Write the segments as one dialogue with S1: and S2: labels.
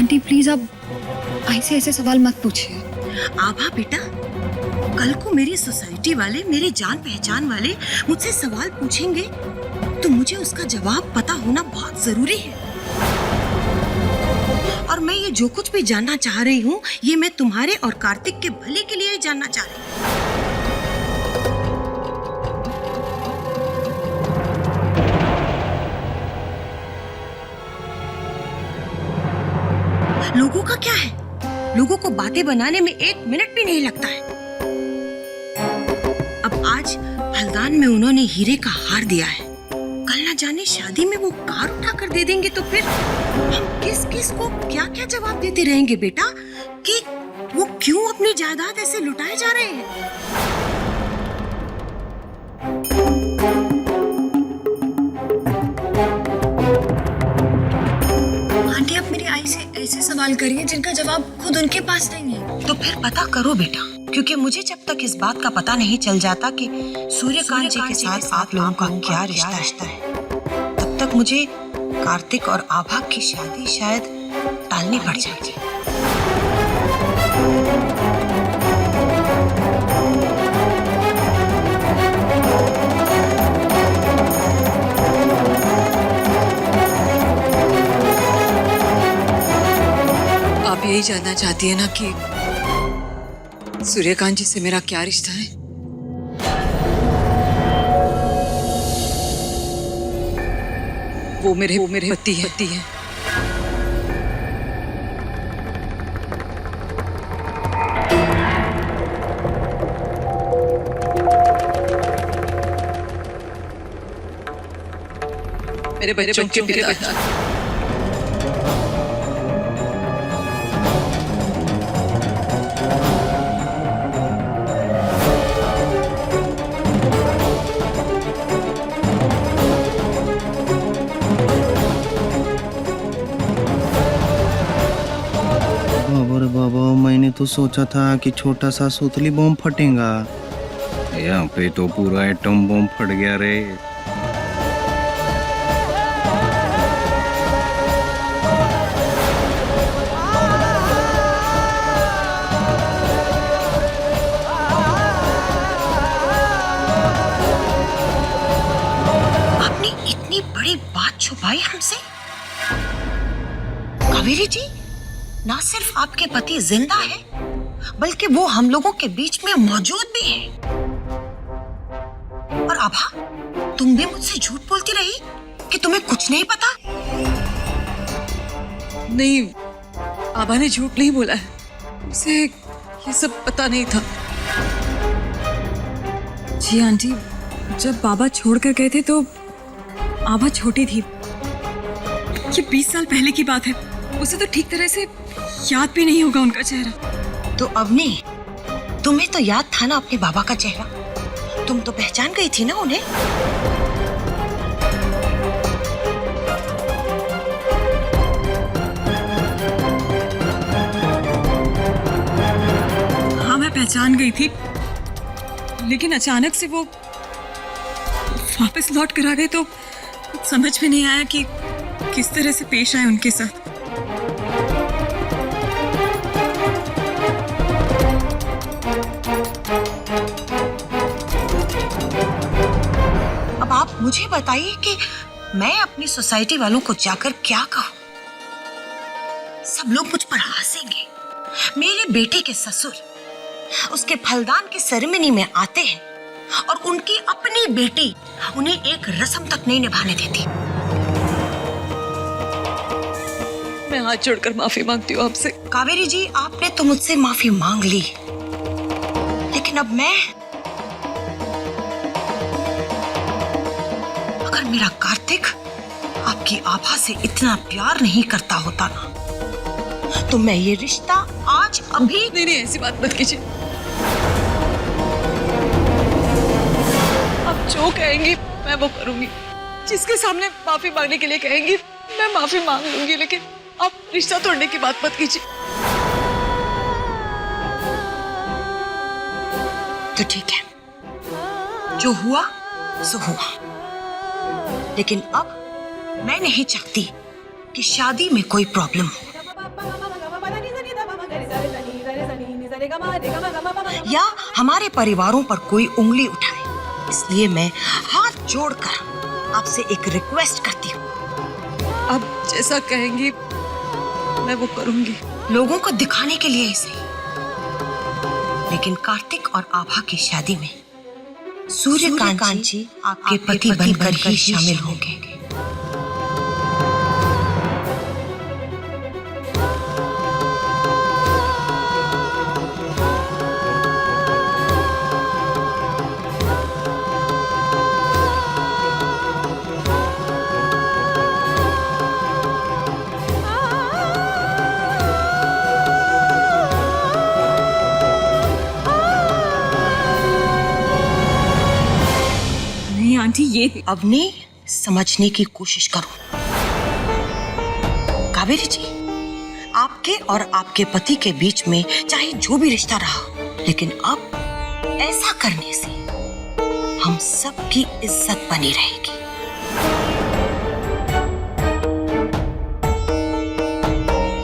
S1: Aunty please आप ऐसे ऐसे सवाल मत पूछिए।
S2: आभा बेटा, कल को मेरी सोसाइटी वाले, मेरे जान पहचान वाले मुझसे सवाल पूछेंगे तो मुझे उसका जवाब पता होना बहुत जरूरी है। और मैं ये जो कुछ भी जानना चाह रही हूँ, ये मैं तुम्हारे और कार्तिक के भले के लिए ही जानना चाह रही हूँ। लोगों का क्या है? लोगों को बातें बनाने में 1 मिनट भी नहीं लगता है। अब आज हल्दान में उन्होंने हीरे का हार दिया है, कल ना जाने शादी में वो कार उठा कर दे देंगे तो फिर हम किस किस को क्या क्या जवाब देते रहेंगे बेटा कि वो क्यों अपनी जायदाद ऐसे लुटाए जा रहे हैं।
S1: आंटी आप मेरी आई से ऐसे सवाल करिए जिनका जवाब खुद उनके पास नहीं है।
S2: तो फिर पता करो बेटा, क्योंकि मुझे जब तक इस बात का पता नहीं चल जाता कि सूर्यकांत जी के साथ आप लोगों का क्या रिश्ता है, तब तक मुझे कार्तिक और आभा की शादी शायद टालनी पड़ जाएगी।
S3: आप यही जानना चाहती है ना कि सूर्यकांत जी से मेरा क्या रिश्ता है? वो मेरे पति है। मेरे बच्चों के पिता।
S4: बाबा, मैंने तो सोचा था कि छोटा सा सुतली बम फटेगा, यहाँ पे तो पूरा एटम बम फट गया रे।
S2: आपने इतनी बड़ी बात छुपाई हमसे? कावेरी जी, ना सिर्फ आपके पति जिंदा है, बल्कि वो हम लोगों के बीच में मौजूद भी है। और आभा, तुम भी मुझसे झूठ बोलती रही कि तुम्हें कुछ नहीं पता।
S3: नहीं, आभा ने झूठ नहीं बोला है, उसे ये सब पता नहीं था।
S1: जी आंटी, जब बाबा छोड़ कर गए थे तो आभा छोटी थी। ये 20 साल पहले की बात है, उसे तो ठीक तरह से याद भी नहीं होगा उनका चेहरा।
S2: तो अवनी, तुम्हें तो याद था ना अपने बाबा का चेहरा, तुम तो पहचान गई थी ना उन्हें।
S1: हाँ मैं पहचान गई थी, लेकिन अचानक से वो वापस लौट कर आ गए तो कुछ समझ में नहीं आया कि किस तरह से पेश आए उनके साथ।
S2: अब आप मुझे बताइए कि मैं अपनी सोसाइटी वालों को जाकर क्या कहूं? सब लोग मुझ पर हंसेंगे। मेरे बेटे के ससुर उसके फलदान की सेरेमनी में आते हैं और उनकी अपनी बेटी उन्हें एक रस्म तक नहीं निभाने देती।
S3: मैं हाथ जोड़कर माफी मांगती हूँ आपसे।
S2: कावेरी जी, आपने तो मुझसे माफी मांग ली, लेकिन अब मैं, अगर मेरा कार्तिक आपकी आभा से इतना प्यार नहीं करता होता ना, तो मैं ये रिश्ता आज अभी।
S3: नहीं, ऐसी बात मत कीजिए। आप जो कहेंगी मैं वो करूंगी। जिसके सामने माफी मांगने के लिए कहेंगी मैं माफी मांग लूंगी, लेकिन आप रिश्ता तोड़ने की बात मत कीजिए।
S2: तो ठीक है, जो हुआ सो हुआ, लेकिन अब मैं नहीं चाहती कि शादी में कोई प्रॉब्लम हो। या हमारे परिवारों पर कोई उंगली उठाए। इसलिए मैं हाथ जोड़कर आपसे एक रिक्वेस्ट करती हूँ।
S3: आप जैसा कहेंगी मैं वो करूंगी।
S2: लोगों को दिखाने के लिए ही सही, लेकिन कार्तिक और आभा की शादी में सूर्यकांत जी आपके पति बनकर ही शामिल होंगे।
S1: नहीं आंटी, ये
S2: अवनी, समझने की कोशिश करो। कावेरी जी, आपके और आपके पति के बीच में चाहे जो भी रिश्ता रहा, लेकिन अब ऐसा करने से हम सबकी इज्जत बनी रहेगी।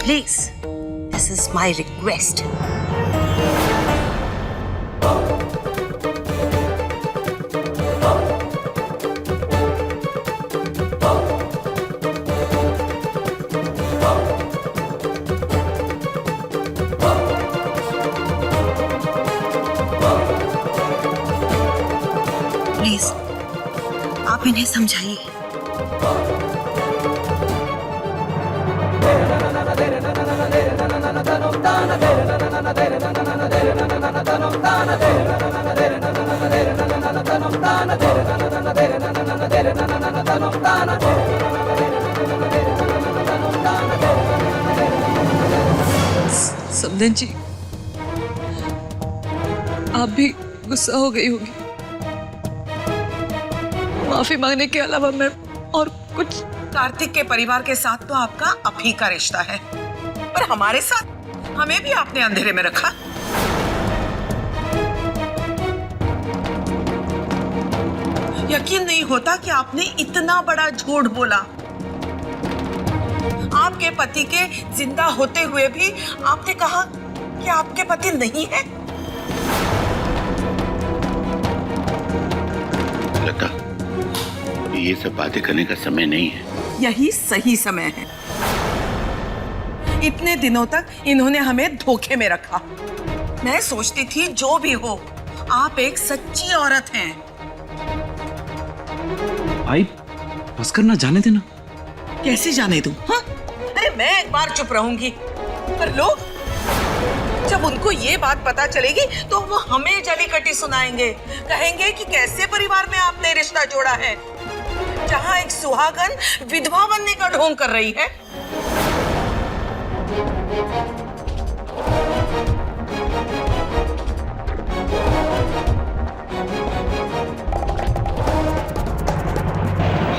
S2: Please, this is my request. Please, आप इन्हें समझाइए।
S3: समधन जी, आप भी गुस्सा हो गई होगी। माफी मांगने के अलावा मैं और कुछ।
S5: कार्तिक के परिवार के साथ तो आपका अभी का रिश्ता है, पर हमारे साथ हमें भी आपने अंधेरे में रखा। यकीन नहीं होता कि आपने इतना बड़ा झूठ बोला। आपके पति के जिंदा होते हुए भी आपने कहा कि आपके पति नहीं है।
S6: लता, ये सब बातें करने का समय नहीं है।
S5: यही सही समय है। इतने दिनों तक इन्होंने हमें धोखे में रखा। मैं सोचती थी जो भी हो, आप एक सच्ची औरत हैं।
S7: भाई बस करना, जाने देना।
S5: कैसे जाने दूं? हाँ? अरे मैं एक बार चुप रहूंगी, पर लोग जब उनको ये बात पता चलेगी तो वो हमें जली कटी सुनाएंगे। कहेंगे कि कैसे परिवार में आपने रिश्ता जोड़ा है, जहां एक सुहागन विधवा बनने का ढोंग कर रही है।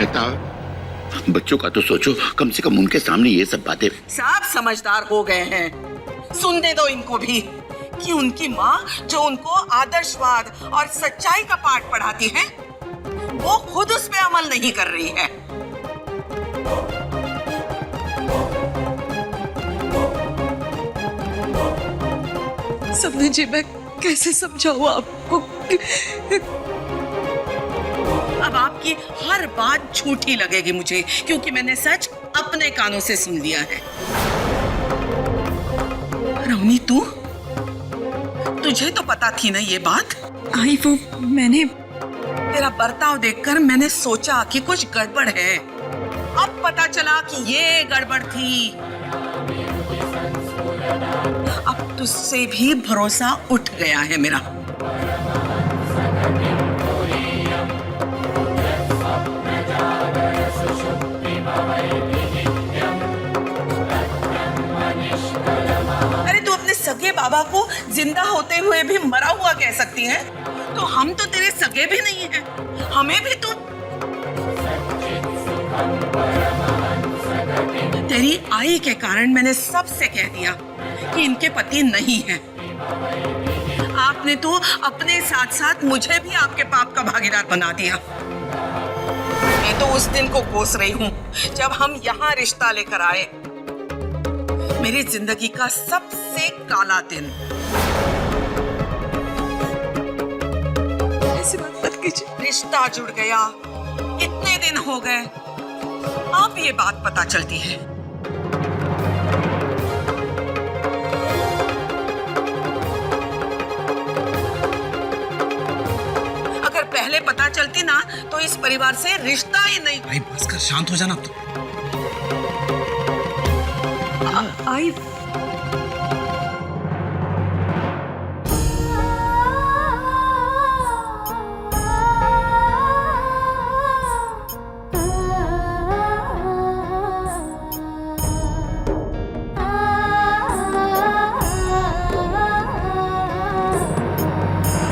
S6: लता, बच्चों का तो सोचो, कम से कम उनके सामने ये सब बातें।
S5: सब समझदार हो गए हैं। सुनने दो इनको भी कि उनकी माँ जो उनको आदर्शवाद और सच्चाई का पाठ पढ़ाती है, वो खुद उस पे अमल नहीं कर रही है।
S3: समधन जी, मैं कैसे समझाऊं आपको?
S5: अब आपकी हर बात झूठी लगेगी मुझे, क्योंकि मैंने सच अपने कानों से सुन लिया है। रवनी, तुझे तो पता थी ना ये बात?
S1: आई वो मैंने
S5: तेरा बर्ताव देखकर मैंने सोचा कि कुछ गड़बड़ है। अब पता चला कि ये गड़बड़ थी। अब तुझसे भी भरोसा उठ गया है मेरा। अरे तू अपने सगे बाबा को जिंदा होते हुए भी मरा हुआ कह सकती है, तो हम तो तेरे सगे भी नहीं हैं। हमें भी तू तेरी आई के कारण मैंने सबसे कह दिया कि इनके पति नहीं हैं। आपने तो अपने साथ साथ मुझे भी आपके पाप का भागीदार बना दिया। मैं तो उस दिन को कोस रही हूँ जब हम यहाँ रिश्ता लेकर आए। मेरी जिंदगी का सबसे काला दिन।
S3: ऐसी बात मत कीजिए।
S5: रिश्ता जुड़ गया, इतने दिन हो गए, अब ये बात पता चलती है। अगर पहले पता चलती ना तो इस परिवार से रिश्ता ही नहीं।
S7: भाई बस कर, शांत हो जाना तू।
S1: आई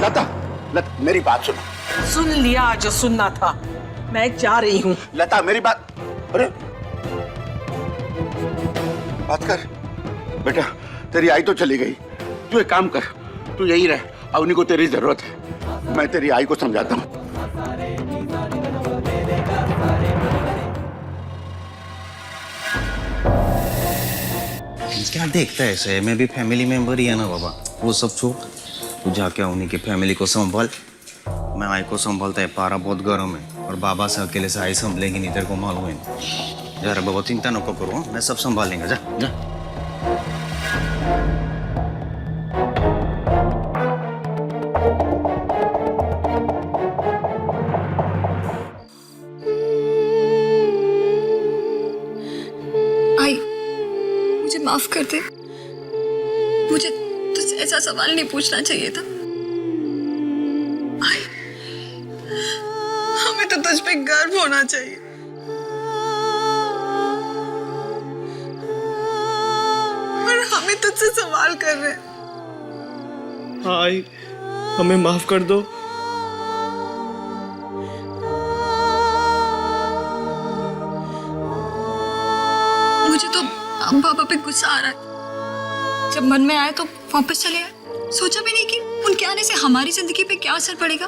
S6: लता, लता मेरी बात सुनो।
S5: सुन लिया जो सुनना था, मैं जा रही हूँ।
S6: लता मेरी बात, अरे बात कर बेटा, तेरी आई तो चली गई, तू एक काम कर, तू यही रह, अवनी को तेरी जरूरत है, मैं तेरी आई को समझाता हूँ।
S4: क्या देखता है ऐसे, मैं भी फैमिली मेंबर ही है ना बाबा। वो सब छोड़, तू जाके उन्हीं की फैमिली को संभाल। मैं आई को संभालता है, पारा बहुत गर्म है और बाबा से अकेले से आई संभलेंगी नहीं, तेरे को मालूम है। यार बाबा चिंता न करो, मैं सब संभाल लेंगे। जा जा।
S1: आई मुझे माफ कर दे, मुझे तुझसे ऐसा सवाल नहीं पूछना चाहिए था। आई हमें तो तुझ पे गर्व होना चाहिए। और हमें तुझसे सवाल कर रहे हैं।
S8: आई हमें माफ कर दो।
S1: मुझे तो अब पापा पे गुस्सा आ रहा है। जब मन में आया तो वापस चले आए। सोचा भी नहीं कि उनके आने से हमारी जिंदगी पे क्या असर पड़ेगा,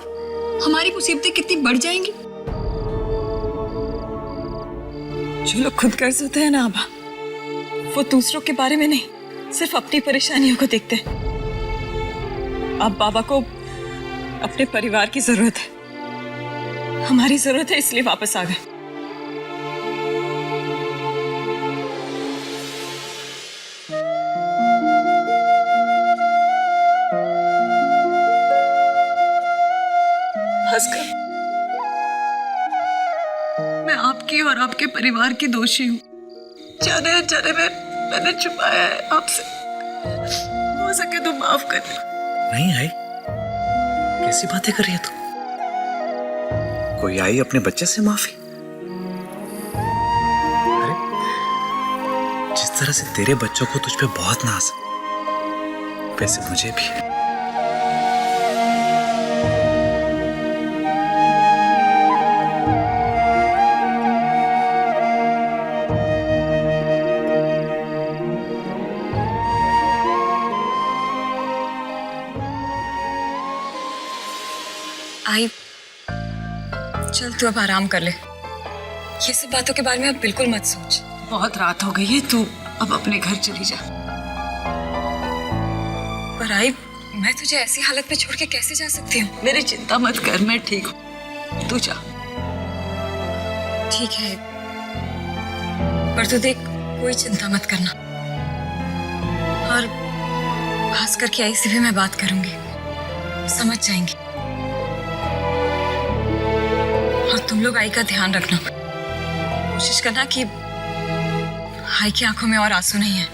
S1: हमारी मुसीबतें कितनी बढ़ जाएंगी। जो लोग खुद कर्ज होते हैं ना आबा, वो दूसरों के बारे में नहीं, सिर्फ अपनी परेशानियों को देखते हैं। अब बाबा को अपने परिवार की जरूरत है, हमारी जरूरत है, इसलिए वापस आ गए। भास्कर, मैं आपकी और आपके परिवार की दोषी हूँ। जाने अनजाने में मैंने छुपाया है आपसे। हो सके तो माफ कर दे।
S7: नहीं आई, कैसी बातें कर रही है तू? कोई आई अपने बच्चे से माफी? अरे जिस तरह से तेरे बच्चों को तुझ पे बहुत नाज है, वैसे मुझे भी है।
S1: आई चल तू अब आराम कर ले। ये सब बातों के बारे में अब बिल्कुल मत सोच।
S3: बहुत रात हो गई है, तू अब अपने घर चली जा।
S1: पर आई मैं तुझे ऐसी हालत में छोड़ के कैसे जा सकती हूँ?
S3: मेरी चिंता मत कर, मैं ठीक हूँ, तू जा।
S1: ठीक है, पर तू देख कोई चिंता मत करना। और भास्कर की आई से भी मैं बात करूंगी, समझ जाएंगी। और तुम लोग आई का ध्यान रखना, कोशिश करना कि आई की आंखों में और आंसू नहीं है।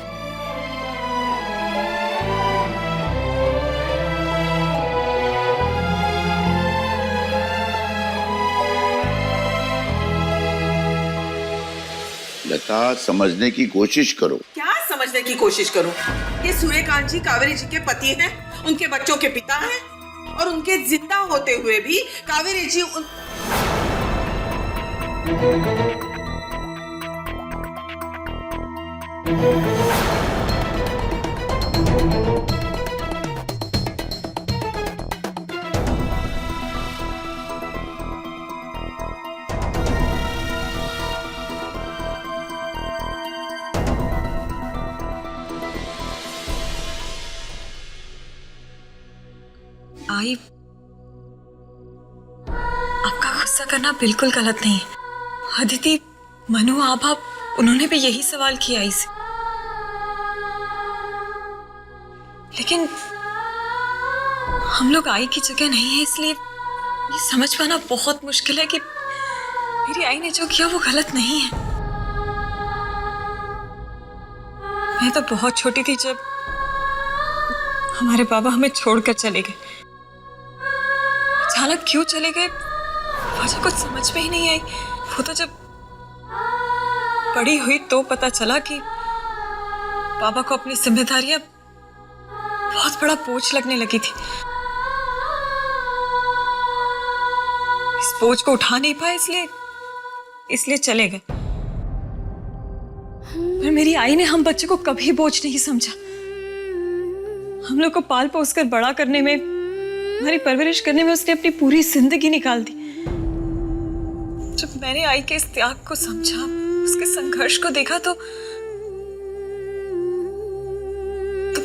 S6: लता समझने की कोशिश करो।
S5: क्या समझने की कोशिश करूं? ये सूर्यकांत जी कावेरी जी के पति हैं, उनके बच्चों के पिता हैं, और उनके जिंदा होते हुए भी कावेरी जी
S1: आई गुस्सा करना बिल्कुल गलत नहीं है। अदिति, मनु, आभा, उन्होंने भी यही सवाल किया आई से। लेकिन हम लोग आई की जगह नहीं है, इसलिए ये समझ पाना बहुत मुश्किल है कि मेरी आई ने जो किया वो गलत नहीं है। मैं तो बहुत छोटी थी जब हमारे बाबा हमें छोड़कर चले गए। अचानक क्यों चले गए वजह कुछ समझ में ही नहीं आई। वो तो जब बड़ी हुई तो पता चला कि बाबा को अपनी जिम्मेदारियां बहुत बड़ा बोझ लगने लगी थी। इस बोझ को उठा नहीं पाए, इसलिए चले गए। पर मेरी आई ने हम बच्चे को कभी बोझ नहीं समझा। हम लोग को पाल पोस कर बड़ा करने में, हमारी परवरिश करने में उसने अपनी पूरी जिंदगी निकाल दी। जब मैंने आई के इस त्याग को समझा, उसके संघर्ष को देखा, तो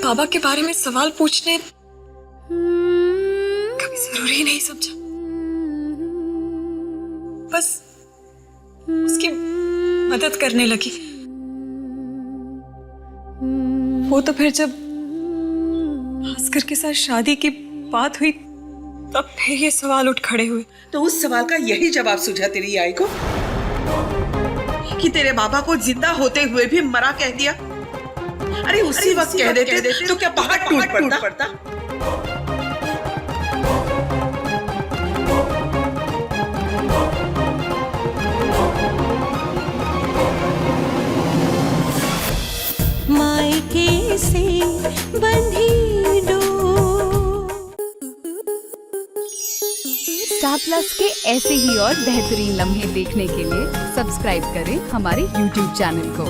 S1: बाबा के बारे में सवाल पूछने कभी जरूरी नहीं समझा। बस उसकी मदद करने लगी। वो तो फिर जब भास्कर के साथ शादी की बात हुई तब फिर ये सवाल उठ खड़े हुए।
S5: तो उस सवाल का यही जवाब सूझा तेरी आई को कि तेरे बाबा को जिंदा होते हुए भी मरा कह दिया। अरे उसी वक्त कह देते तो क्या पहाड़ टूट पड़ता।
S9: मायके से बंधी डोर।
S10: स्टार प्लस के ऐसे ही और बेहतरीन लम्हे देखने के लिए सब्सक्राइब करें हमारे YouTube चैनल को।